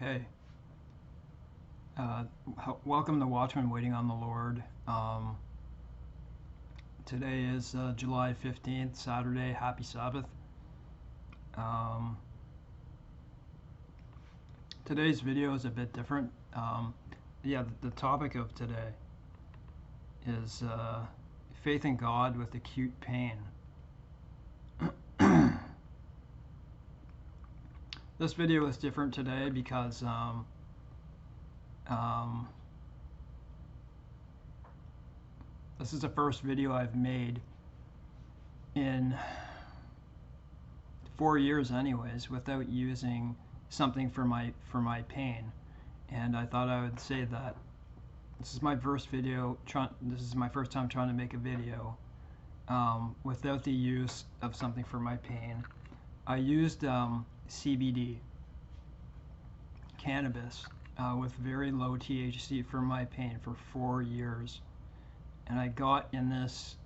Hey, uh, welcome to Watchman Waiting on the Lord. Today is July 15th, Saturday. Happy Sabbath. Um, Today's video is a bit different. The topic of today is faith in God with acute pain. This video is different today because um, this is the first video I've made in 4 years anyways without using something for my pain, and I thought I would say that this is my first video this is my first time trying to make a video without the use of something for my pain. I used CBD cannabis with very low THC for my pain for 4 years, and I got in this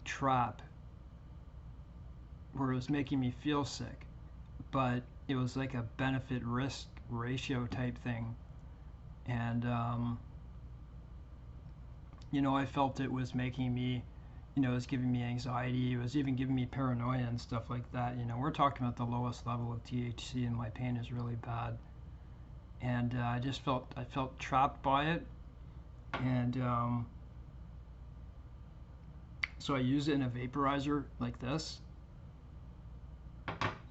trap where it was making me feel sick, but it was like a benefit risk ratio type thing. And I felt it was making me, it was giving me anxiety. It was even giving me paranoia and stuff like that. We're talking about the lowest level of THC, and my pain is really bad. And I felt trapped by it. And so I use it in a vaporizer like this.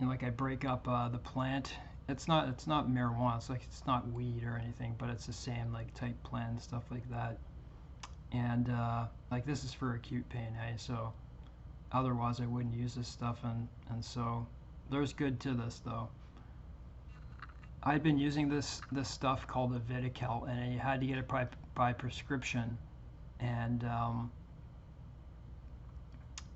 Like I break up the plant. It's not marijuana. It's not weed or anything, but it's the same like type plant and stuff like that. And like this is for acute pain, eh? So otherwise I wouldn't use this stuff, and so there's good to this though. I'd been using this stuff called a Vitical, and you had to get it by prescription, and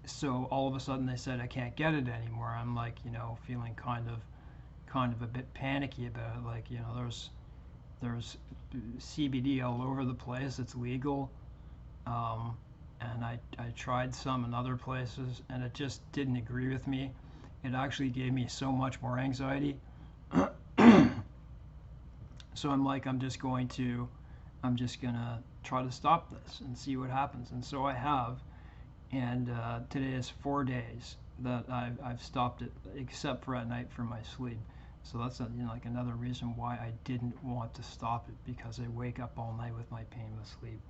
so all of a sudden they said I can't get it anymore. I'm like, feeling kind of a bit panicky about it. Like, there's CBD all over the place. It's legal. And I tried some in other places, and it just didn't agree with me. It actually gave me so much more anxiety. So I'm like, I'm just gonna try to stop this and see what happens. And so I have, and today is 4 days that I've stopped it, except for at night for my sleep. So that's like another reason why I didn't want to stop it, because I wake up all night with my pain with sleep.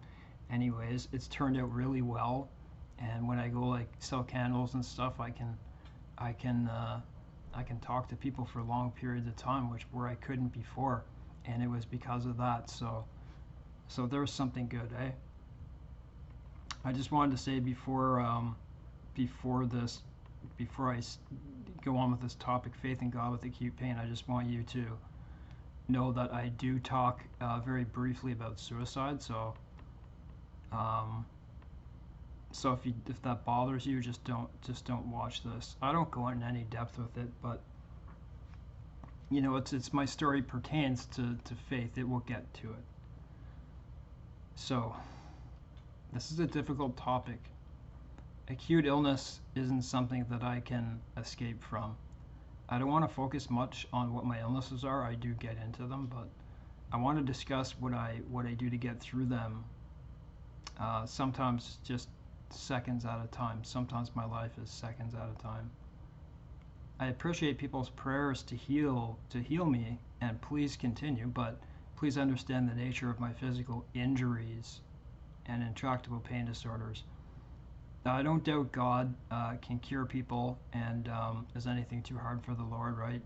Anyways, it's turned out really well, and when I go like sell candles and stuff, I can talk to people for long periods of time, where I couldn't before, and it was because of that. So there's something good, eh? I just wanted to say before I go on with this topic, faith in God with acute pain, I just want you to know that I do talk very briefly about suicide. So if that bothers you, just don't watch this. I don't go into any depth with it, but it's my story pertains to faith. It will get to it. So this is a difficult topic. Acute illness isn't something that I can escape from. I don't want to focus much on what my illnesses are. I do get into them, but I want to discuss what I do to get through them. Sometimes just seconds at a time. Sometimes my life is seconds at a time. I appreciate people's prayers to heal me, and please continue, but please understand the nature of my physical injuries and intractable pain disorders. Now, I don't doubt God can cure people, and is anything too hard for the Lord, right?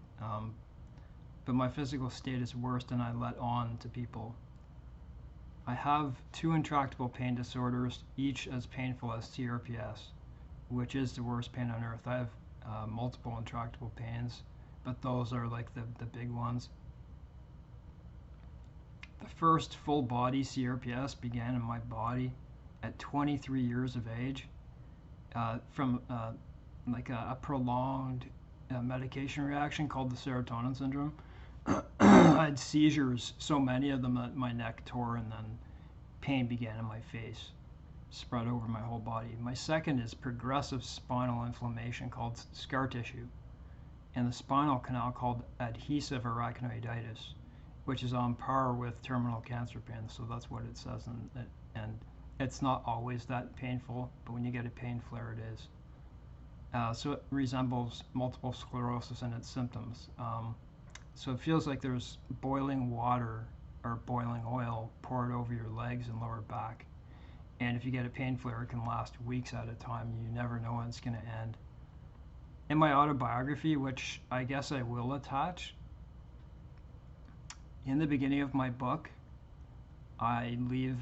But my physical state is worse than I let on to people. I have 2 intractable pain disorders, each as painful as CRPS, which is the worst pain on earth. I have multiple intractable pains, but those are like the big ones. The first full body CRPS began in my body at 23 years of age from like a prolonged medication reaction called the serotonin syndrome. I had seizures, so many of them that my neck tore, and then pain began in my face, spread over my whole body. My second is progressive spinal inflammation called scar tissue, in the spinal canal called adhesive arachnoiditis, which is on par with terminal cancer pain. So that's what it says, and it's not always that painful, but when you get a pain flare, it is. So it resembles multiple sclerosis in its symptoms. So it feels like there's boiling water or boiling oil poured over your legs and lower back. And if you get a pain flare, it can last weeks at a time. You never know when it's going to end. In my autobiography, which I guess I will attach, in the beginning of my book, I leave,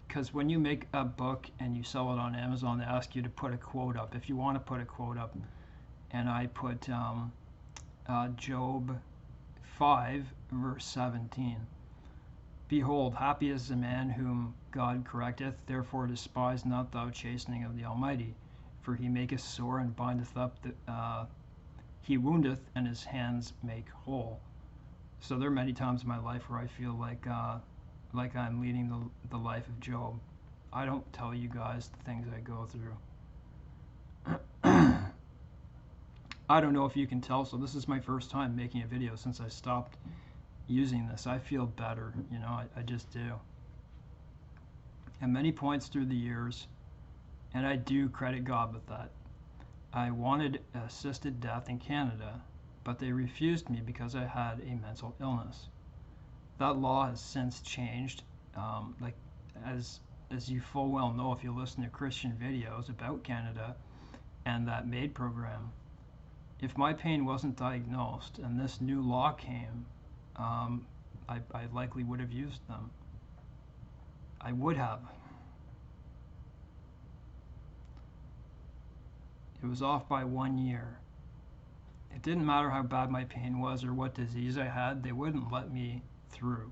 because when you make a book and you sell it on Amazon, they ask you to put a quote up, if you want to put a quote up. And I put Job 5, verse 17. Behold, happy is the man whom God correcteth, therefore despise not thou chastening of the Almighty, for he maketh sore and bindeth up, he woundeth and his hands make whole. So there are many times in my life where I feel like I'm leading the life of Job. I don't tell you guys the things I go through. I don't know if you can tell, so this is my first time making a video since I stopped using this. I feel better, I just do. At many points through the years, and I do credit God with that, I wanted assisted death in Canada, but they refused me because I had a mental illness. That law has since changed. As you full well know if you listen to Christian videos about Canada and that MAID program, if my pain wasn't diagnosed and this new law came, I likely would have used them. I would have. It was off by 1 year. It didn't matter how bad my pain was or what disease I had, they wouldn't let me through.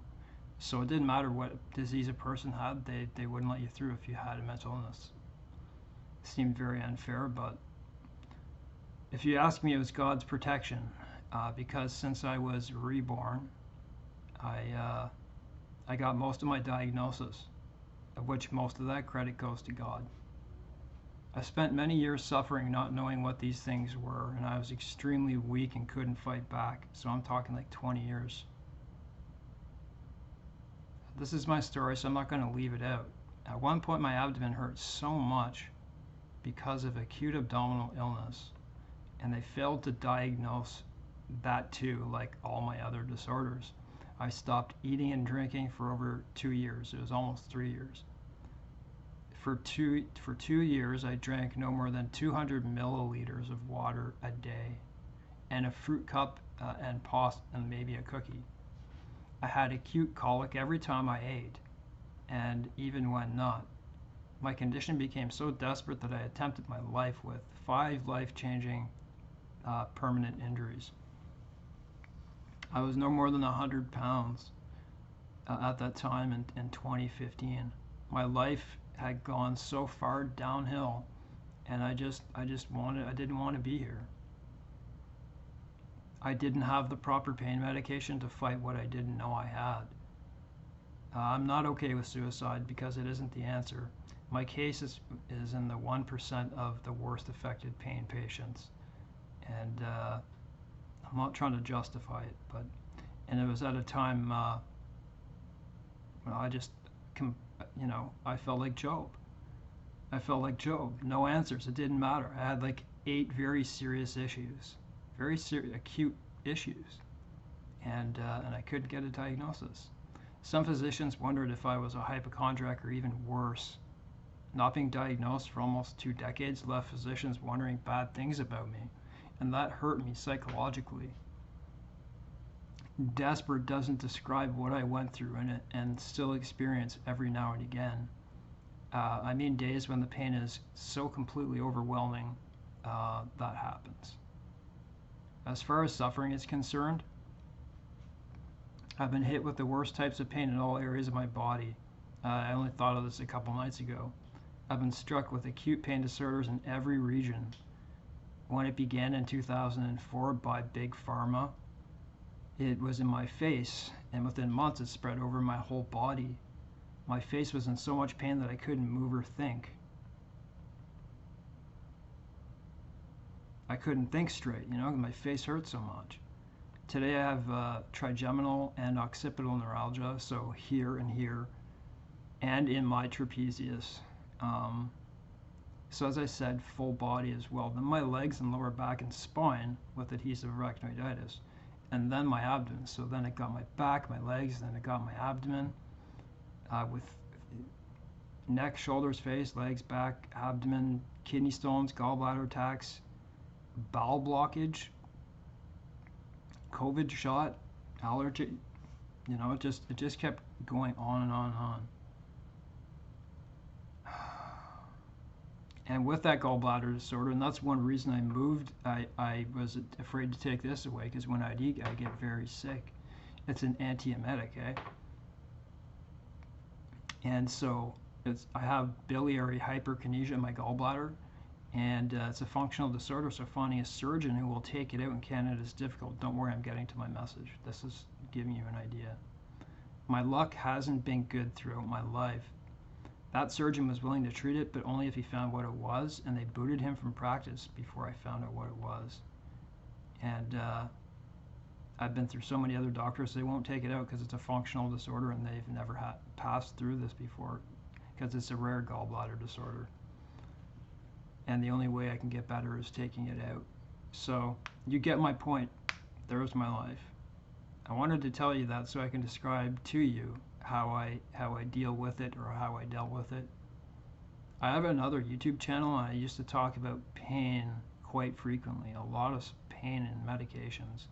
So it didn't matter what disease a person had, they wouldn't let you through if you had a mental illness. It seemed very unfair, but if you ask me, it was God's protection, because since I was reborn, I got most of my diagnosis, of which most of that credit goes to God. I spent many years suffering not knowing what these things were, and I was extremely weak and couldn't fight back, so I'm talking like 20 years. This is my story, so I'm not going to leave it out. At one point my abdomen hurt so much because of acute abdominal illness, and they failed to diagnose that too, like all my other disorders. I stopped eating and drinking for over 2 years. It was almost 3 years. For two years, I drank no more than 200 milliliters of water a day, and a fruit cup and pasta and maybe a cookie. I had acute colic every time I ate, and even when not. My condition became so desperate that I attempted my life with 5 life-changing permanent injuries. I was no more than 100 pounds at that time in 2015. My life had gone so far downhill, and I didn't want to be here. I didn't have the proper pain medication to fight what I didn't know I had. I'm not okay with suicide because it isn't the answer. My case is in the 1% of the worst affected pain patients, and I'm not trying to justify it, and it was at a time when I felt like Job. I felt like Job. No answers. It didn't matter. I had like 8 very serious issues, very acute issues, and I couldn't get a diagnosis. Some physicians wondered if I was a hypochondriac or even worse. Not being diagnosed for almost 2 decades left physicians wondering bad things about me, and that hurt me psychologically. Desperate doesn't describe what I went through and still experience every now and again. I mean days when the pain is so completely overwhelming that happens. As far as suffering is concerned, I've been hit with the worst types of pain in all areas of my body. I only thought of this a couple nights ago. I've been struck with acute pain disorders in every region. When it began in 2004 by Big Pharma, it was in my face, and within months it spread over my whole body. My face was in so much pain that I couldn't move or think. I couldn't think straight, my face hurt so much. Today I have trigeminal and occipital neuralgia, so here and here, and in my trapezius. So as I said, full body as well. Then my legs and lower back and spine with adhesive arachnoiditis, and then my abdomen. So then it got my back, my legs, then it got my abdomen, with neck, shoulders, face, legs, back, abdomen, kidney stones, gallbladder attacks, bowel blockage, COVID shot, allergy. It just kept going on and on and on. And with that gallbladder disorder, and that's one reason I moved, I was afraid to take this away, because when I eat, I get very sick. It's an antiemetic, eh? And so I have biliary hyperkinesia in my gallbladder, and it's a functional disorder, so finding a surgeon who will take it out in Canada is difficult. Don't worry, I'm getting to my message. This is giving you an idea. My luck hasn't been good throughout my life. That surgeon was willing to treat it, but only if he found what it was, and they booted him from practice before I found out what it was. And I've been through so many other doctors, they won't take it out because it's a functional disorder, and they've never passed through this before, because it's a rare gallbladder disorder. And the only way I can get better is taking it out. So you get my point. There's my life. I wanted to tell you that so I can describe to you how I deal with it, or how I dealt with it. I have another YouTube channel, and I used to talk about pain quite frequently, a lot of pain and medications.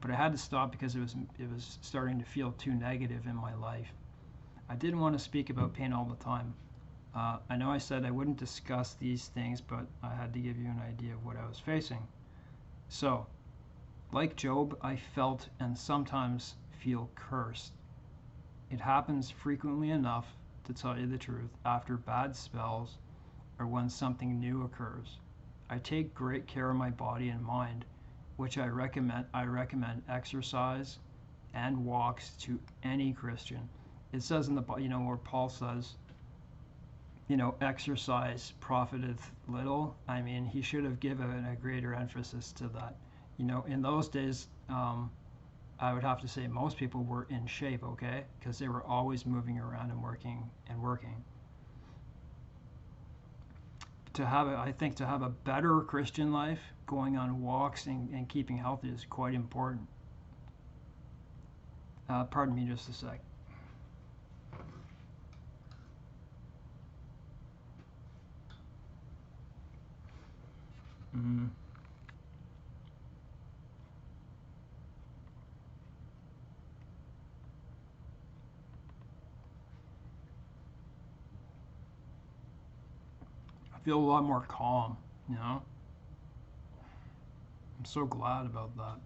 But I had to stop because it was starting to feel too negative in my life. I didn't want to speak about pain all the time. I know I said I wouldn't discuss these things, but I had to give you an idea of what I was facing. So, like Job, I felt and sometimes feel cursed. It happens frequently enough, to tell you the truth, after bad spells or when something new occurs. I take great care of my body and mind, which I recommend exercise and walks to any Christian. It says in the, where Paul says, exercise profiteth little. I mean, he should have given a greater emphasis to that. In those days, I would have to say most people were in shape, okay? Because they were always moving around and working. I think to have a better Christian life, going on walks and keeping healthy is quite important. Pardon me just a sec. I feel a lot more calm, I'm so glad about that.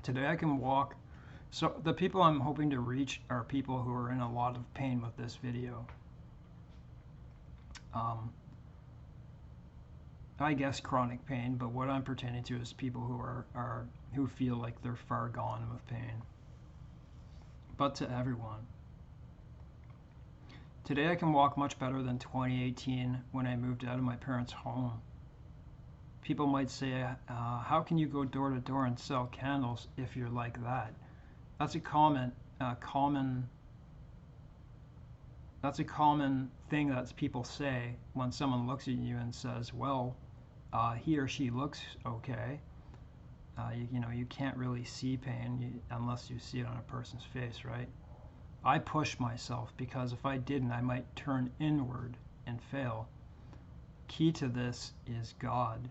Today I can walk. So the people I'm hoping to reach are people who are in a lot of pain with this video. I guess chronic pain, but what I'm pertaining to is people who feel like they're far gone with pain. But to everyone. Today I can walk much better than 2018 when I moved out of my parents' home. People might say, how can you go door to door and sell candles if you're like that? That's a common thing that people say when someone looks at you and says, well, he or she looks okay. You can't really see pain unless you see it on a person's face, right? I push myself because if I didn't, I might turn inward and fail. Key to this is God.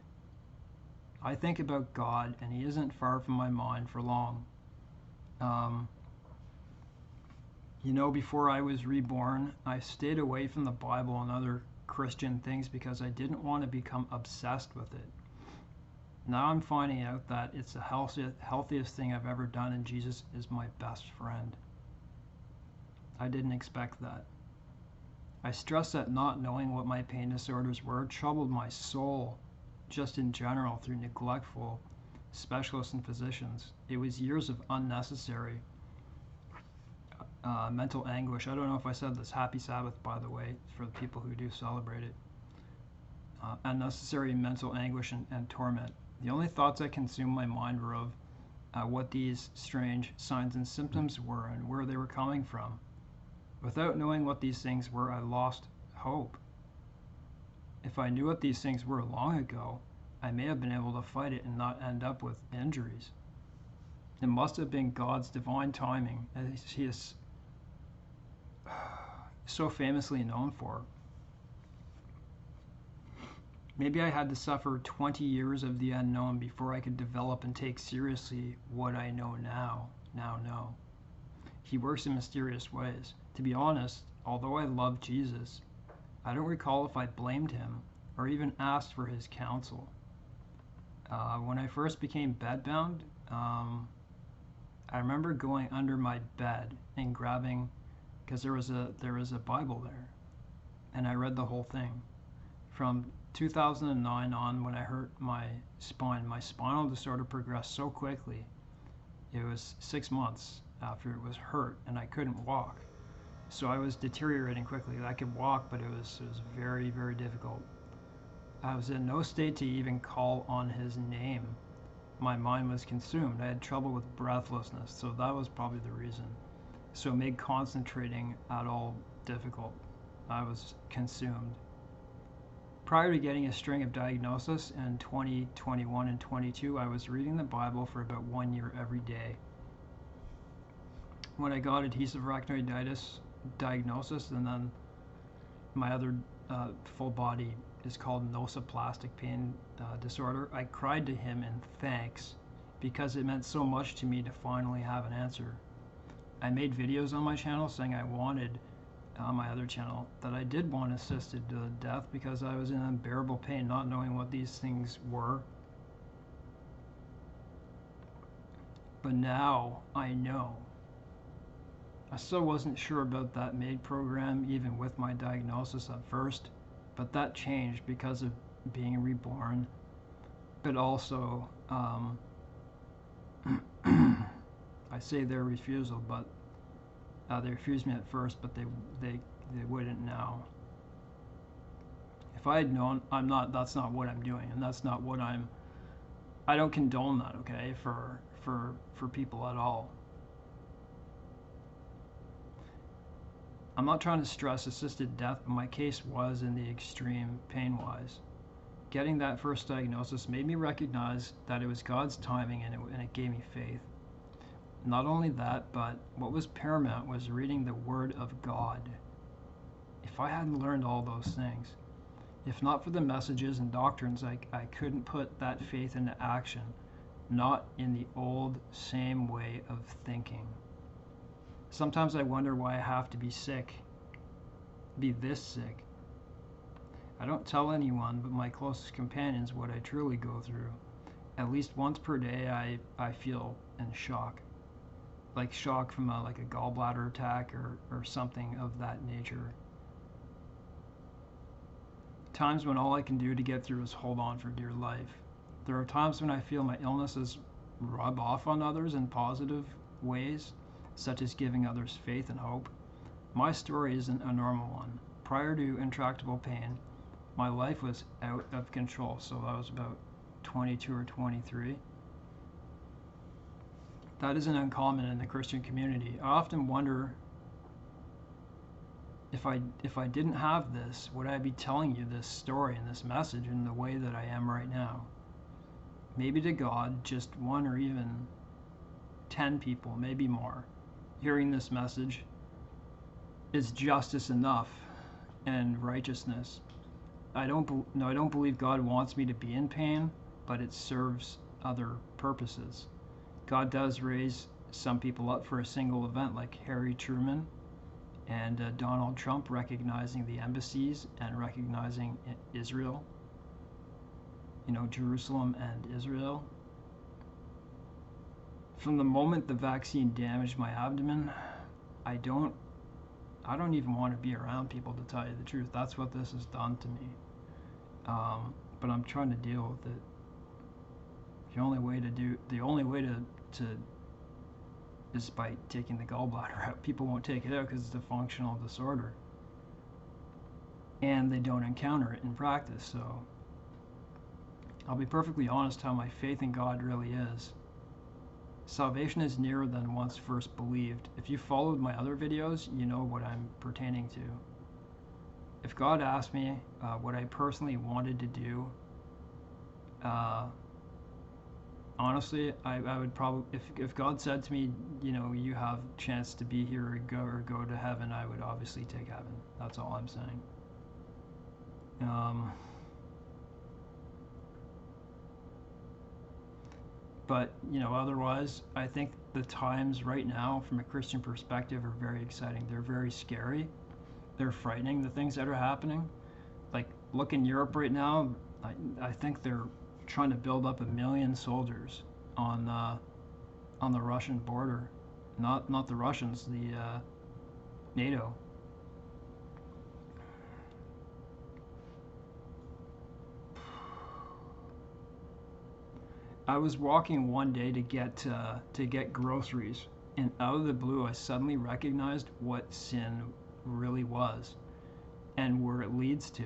I think about God, and He isn't far from my mind for long. Before I was reborn, I stayed away from the Bible and other Christian things because I didn't want to become obsessed with it. Now I'm finding out that it's the healthiest thing I've ever done, and Jesus is my best friend. I didn't expect that. I stress that not knowing what my pain disorders were troubled my soul, just in general, through neglectful specialists and physicians. It was years of unnecessary mental anguish. I don't know if I said this. Happy Sabbath, by the way, for the people who do celebrate it. Unnecessary mental anguish and torment. The only thoughts that consumed my mind were of what these strange signs and symptoms were and where they were coming from. Without knowing what these things were, I lost hope. If I knew what these things were long ago, I may have been able to fight it and not end up with injuries. It must have been God's divine timing, as He is so famously known for. Maybe I had to suffer 20 years of the unknown before I could develop and take seriously what I know now know. He works in mysterious ways. To be honest, although I love Jesus, I don't recall if I blamed him or even asked for his counsel. When I first became bedbound, I remember going under my bed and grabbing, because there was a Bible there, and I read the whole thing. From 2009 on, when I hurt my spinal disorder progressed so quickly. It was 6 months after it was hurt, and I couldn't walk. So I was deteriorating quickly. I could walk, but it was very, very difficult. I was in no state to even call on his name. My mind was consumed. I had trouble with breathlessness, so that was probably the reason. So it made concentrating at all difficult. I was consumed. Prior to getting a string of diagnosis in 2021 and 22, I was reading the Bible for about 1 year every day. When I got adhesive arachnoiditis diagnosis, and then my other full body is called nociplastic pain disorder, I cried to him in thanks because it meant so much to me to finally have an answer. I made videos on my channel saying I wanted, on my other channel, that I did want assisted death because I was in unbearable pain not knowing what these things were. But now I know. I still wasn't sure about that MAID program even with my diagnosis at first, but that changed because of being reborn. But also, I say their refusal, but they refused me at first, but they wouldn't now. If I had known, that's not what I'm doing, and that's not what I don't condone that, okay, for people at all. I'm not trying to stress assisted death, but my case was in the extreme pain-wise. Getting that first diagnosis made me recognize that it was God's timing, and it gave me faith. Not only that, but what was paramount was reading the Word of God. If I hadn't learned all those things, if not for the messages and doctrines, I couldn't put that faith into action, not in the old, same way of thinking. Sometimes I wonder why I have to be sick, be this sick. I don't tell anyone but my closest companions what I truly go through. At least once per day I feel in shock. Like shock from a gallbladder attack or something of that nature. Times when all I can do to get through is hold on for dear life. There are times when I feel my illnesses rub off on others in positive ways, such as giving others faith and hope. My story isn't a normal one. Prior to intractable pain, my life was out of control, so I was about 22 or 23. That isn't uncommon in the Christian community. I often wonder if I didn't have this, would I be telling you this story and this message in the way that I am right now? Maybe to God, just one or even 10 people, maybe more, hearing this message is justice enough and righteousness. I don't believe God wants me to be in pain, but it serves other purposes. God does raise some people up for a single event, like Harry Truman and Donald Trump recognizing the embassies and recognizing Israel, Jerusalem and Israel. From the moment the vaccine damaged my abdomen, I don't even want to be around people, to tell you the truth. That's what this has done to me. But I'm trying to deal with it. The only way to is by taking the gallbladder out. People won't take it out because it's a functional disorder, and they don't encounter it in practice. So I'll be perfectly honest how my faith in God really is. Salvation is nearer than once first believed. If you followed my other videos, you know what I'm pertaining to. If God asked me what I personally wanted to do, honestly, I would probably, if God said to me, you know, you have a chance to be here or go to heaven, I would obviously take heaven. That's all I'm saying. But, you know, otherwise, I think the times right now, from a Christian perspective, are very exciting. They're very scary. They're frightening, the things that are happening. Like, look in Europe right now, I think they're trying to build up 1 million soldiers on the Russian border. Not the Russians, the NATO. I was walking one day to get groceries, and out of the blue, I suddenly recognized what sin really was and where it leads to.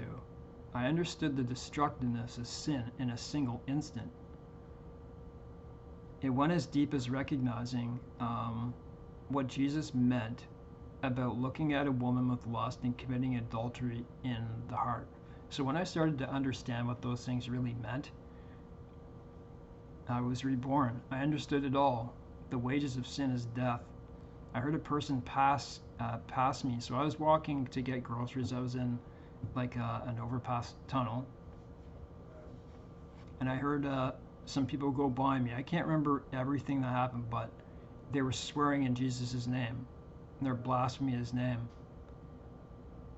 I understood the destructiveness of sin in a single instant. It went as deep as recognizing what Jesus meant about looking at a woman with lust and committing adultery in the heart. So when I started to understand what those things really meant, I was reborn. I understood it all. The wages of sin is death. I heard a person pass me. So I was walking to get groceries. I was in like an overpass tunnel, and I heard some people go by me. I can't remember everything that happened, but they were swearing in Jesus' name. And they're blaspheming his name.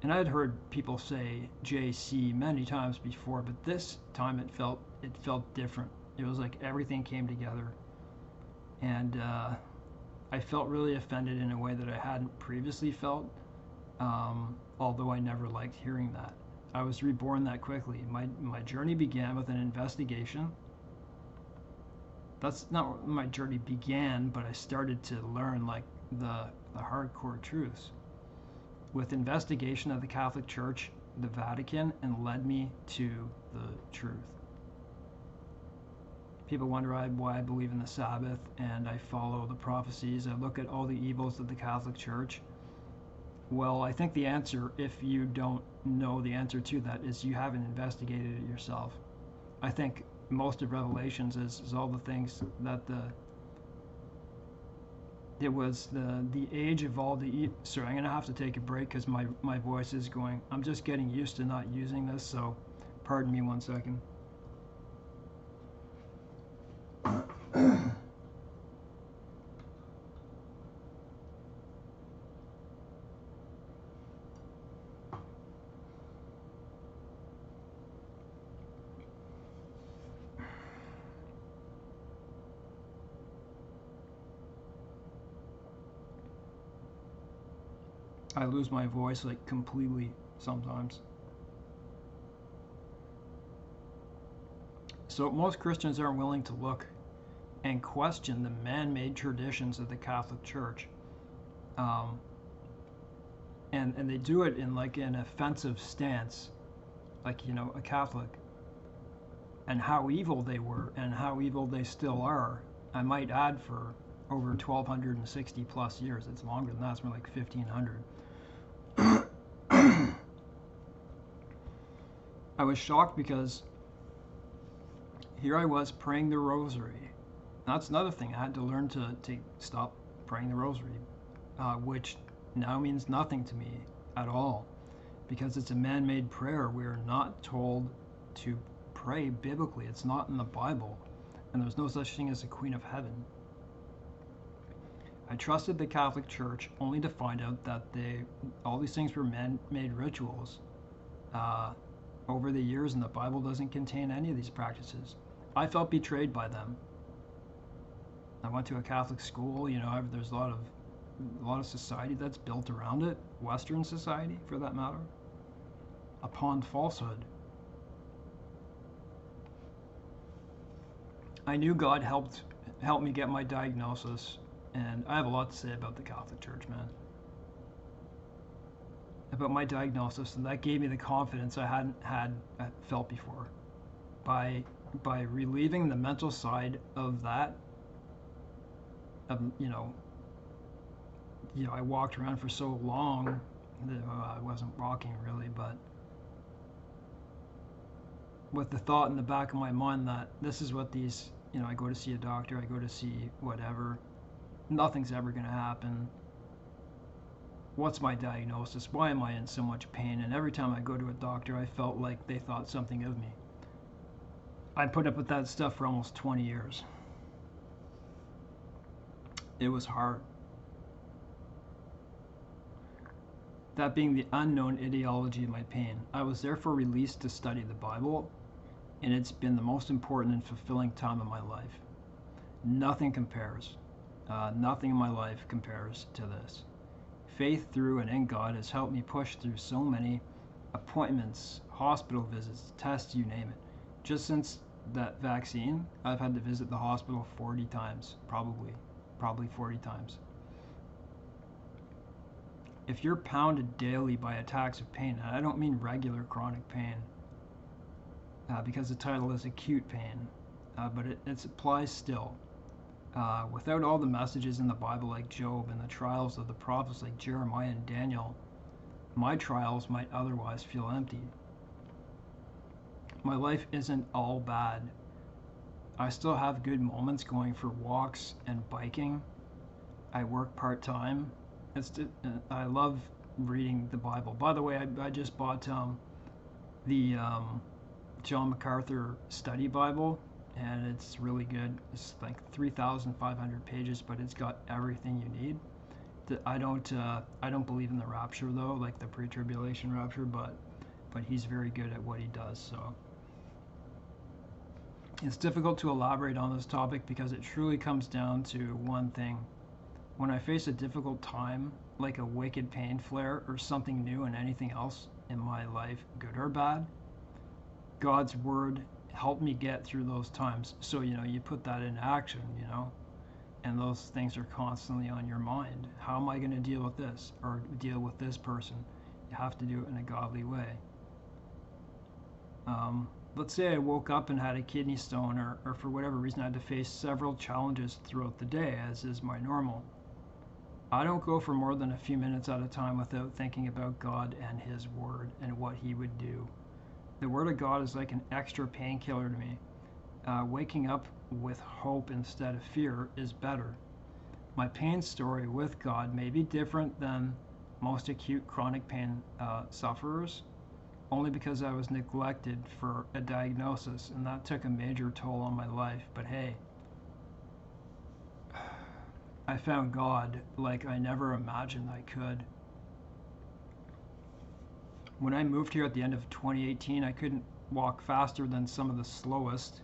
And I had heard people say JC many times before, but this time it felt different. It was like everything came together, and I felt really offended in a way that I hadn't previously felt, although I never liked hearing that. I was reborn that quickly. My journey began with an investigation. That's not where my journey began, but I started to learn like the hardcore truths with investigation of the Catholic Church, the Vatican, and led me to the truth. People wonder why I believe in the Sabbath, and I follow the prophecies. I look at all the evils of the Catholic Church. Well, I think the answer, if you don't know the answer to that, is you haven't investigated it yourself. I think most of Revelations is all the things that it was the age of all the sorry, I'm gonna have to take a break because my voice is going. I'm just getting used to not using this, so pardon me 1 second. I lose my voice like completely sometimes. So most Christians aren't willing to look and question the man-made traditions of the Catholic Church, and they do it in like an offensive stance, like, you know, a Catholic, and how evil they were and how evil they still are. I might add, for over 1,260 plus years. It's longer than that. It's more like 1,500. I was shocked because here I was praying the rosary. That's another thing. I had to learn to stop praying the rosary, which now means nothing to me at all, because it's a man-made prayer. We are not told to pray biblically. It's not in the Bible, and there's no such thing as a Queen of Heaven. I trusted the Catholic Church only to find out that all these things were man-made rituals over the years, and the Bible doesn't contain any of these practices. I felt betrayed by them. I went to a Catholic school. You know, there's a lot of society that's built around it, Western society for that matter, upon falsehood. I knew God helped me get my diagnosis, And I have a lot to say about the Catholic Church, man. About my diagnosis, and that gave me the confidence I hadn't felt before. By relieving the mental side of that, you know, I walked around for so long that I wasn't walking really, but with the thought in the back of my mind that this is what these, I go to see a doctor, I go to see whatever, nothing's ever going to happen. What's my diagnosis? Why am I in so much pain? And every time I go to a doctor, I felt like they thought something of me. I put up with that stuff for almost 20 years. It was hard. That being the unknown etiology of my pain, I was therefore released to study the Bible, and it's been the most important and fulfilling time of my life. Nothing compares. Nothing in my life compares to this. Faith through and in God has helped me push through so many appointments, hospital visits, tests, you name it. Just since that vaccine, I've had to visit the hospital 40 times, probably 40 times. If you're pounded daily by attacks of pain, and I don't mean regular chronic pain, because the title is acute pain, but it applies still. Without all the messages in the Bible like Job and the trials of the prophets like Jeremiah and Daniel, my trials might otherwise feel empty. My life isn't all bad. I still have good moments going for walks and biking. I work part-time. I love reading the Bible. By the way, I just bought the John MacArthur Study Bible, and it's really good. It's like 3,500 pages, but it's got everything you need. I don't believe in the rapture though, like the pre-tribulation rapture, but he's very good at what he does. So it's difficult to elaborate on this topic because it truly comes down to one thing. When I face a difficult time, like a wicked pain flare or something new in anything else in my life, good or bad, God's word helped me get through those times. So, you put that in action, and those things are constantly on your mind. How am I going to deal with this or deal with this person? You have to do it in a godly way. Let's say I woke up and had a kidney stone, or for whatever reason I had to face several challenges throughout the day, as is my normal. I don't go for more than a few minutes at a time without thinking about God and His Word and what He would do. The Word of God is like an extra painkiller to me. Waking up with hope instead of fear is better. My pain story with God may be different than most acute chronic pain sufferers, only because I was neglected for a diagnosis, and that took a major toll on my life. But hey, I found God like I never imagined I could. When I moved here at the end of 2018, I couldn't walk faster than some of the slowest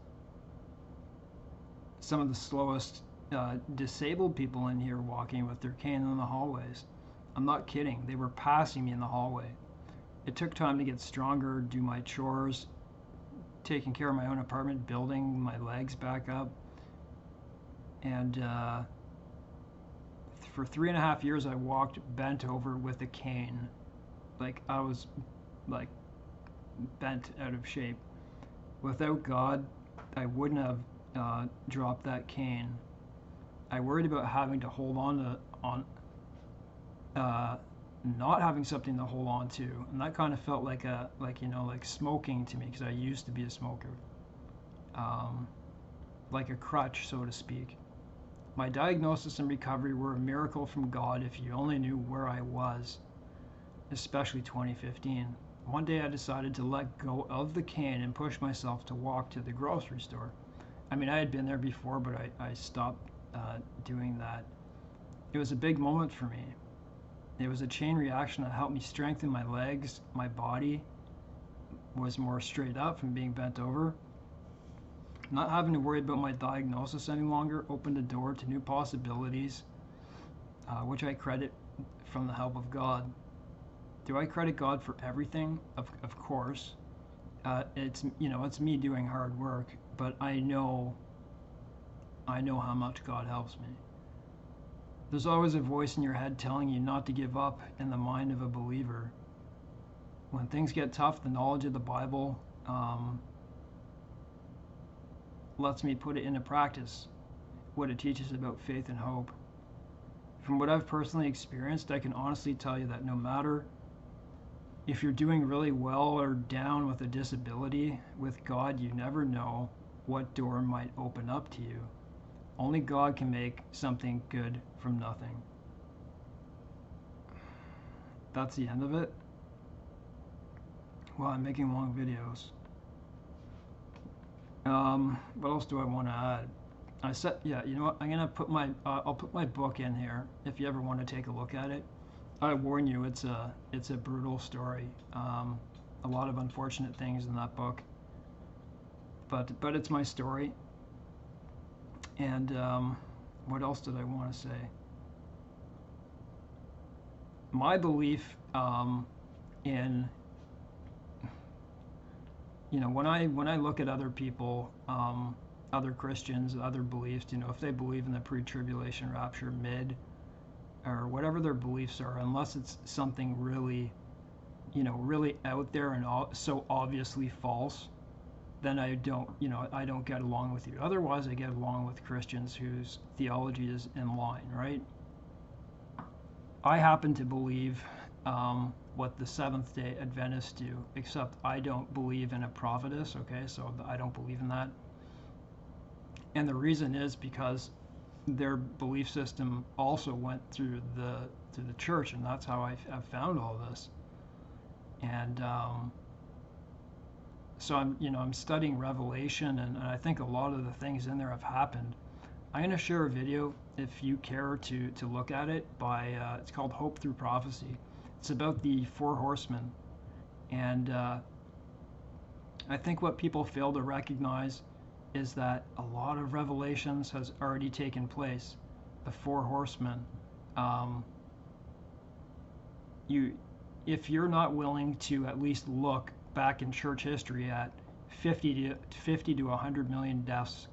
disabled people in here walking with their cane in the hallways. I'm not kidding. They were passing me in the hallway. It took time to get stronger, do my chores, taking care of my own apartment, building my legs back up. And for 3.5 years, I walked bent over with a cane. Like I was like bent out of shape. Without God, I wouldn't have dropped that cane. I worried about having to hold not having something to hold on to, and that kind of felt like smoking to me, because I used to be a smoker, like a crutch, so to speak. My diagnosis and recovery were a miracle from God if you only knew where I was, especially 2015. One day I decided to let go of the cane and push myself to walk to the grocery store. I mean, I had been there before, but I stopped doing that. It was a big moment for me. It was a chain reaction that helped me strengthen my legs. My body was more straight up from being bent over. Not having to worry about my diagnosis any longer opened the door to new possibilities, which I credit from the help of God. Do I credit God for everything? Of course. It's me doing hard work, but I know how much God helps me. There's always a voice in your head telling you not to give up in the mind of a believer. When things get tough, the knowledge of the Bible lets me put it into practice, what it teaches about faith and hope. From what I've personally experienced, I can honestly tell you that no matter if you're doing really well or down with a disability, with God, you never know what door might open up to you. Only God can make something good from nothing. That's the end of it. Well, I'm making long videos. What else do I want to add? I said, yeah, you know what? I'm gonna put my, I'll put my book in here if you ever want to take a look at it. I warn you, it's a brutal story. A lot of unfortunate things in that book. But it's my story. And what else did I want to say? My belief in, you know, when I look at other people, other Christians, other beliefs, you know, if they believe in the pre-tribulation rapture, mid, or whatever their beliefs are, unless it's something really, you know, really out there and so obviously false, then I don't, you know, I don't get along with you. Otherwise, I get along with Christians whose theology is in line, right? I happen to believe what the Seventh-day Adventists do, except I don't believe in a prophetess, okay? So I don't believe in that. And the reason is because their belief system also went through the church, and that's how I've found all this. And so I'm studying Revelation, and I think a lot of the things in there have happened. I'm going to share a video if you care to look at it by it's called Hope Through Prophecy. It's about the 4 horsemen, and I think what people fail to recognize is that a lot of revelations has already taken place. The 4 horsemen. If you're not willing to at least look back in church history at 50 to 100 million deaths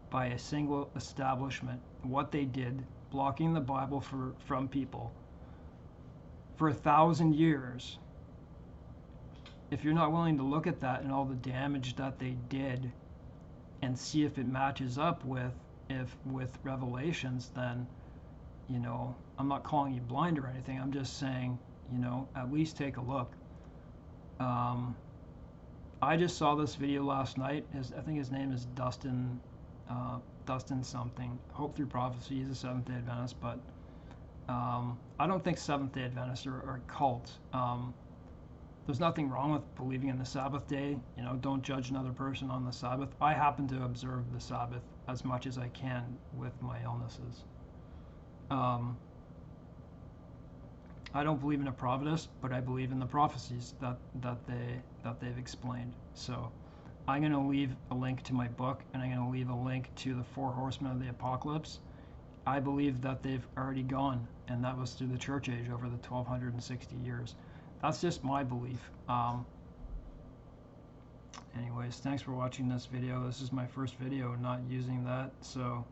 by a single establishment, what they did, blocking the Bible from people for 1,000 years. If you're not willing to look at that and all the damage that they did and see if it matches up with Revelations, then, you know, I'm not calling you blind or anything. I'm just saying, you know, at least take a look. I just saw this video last night. I think his name is Dustin something. Hope Through Prophecy. He's a Seventh-day Adventist, but I don't think Seventh-day Adventists are cults. There's nothing wrong with believing in the Sabbath day. You know, don't judge another person on the Sabbath. I happen to observe the Sabbath as much as I can with my illnesses. I don't believe in a prophetess, but I believe in the prophecies that they've explained. So I'm going to leave a link to my book, and I'm going to leave a link to the 4 horsemen of the apocalypse. I believe that they've already gone, and that was through the church age over the 1260 years. That's just my belief. Anyways, thanks for watching this video. This is my first video not using that, so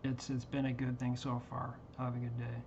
it's been a good thing so far. Have a good day.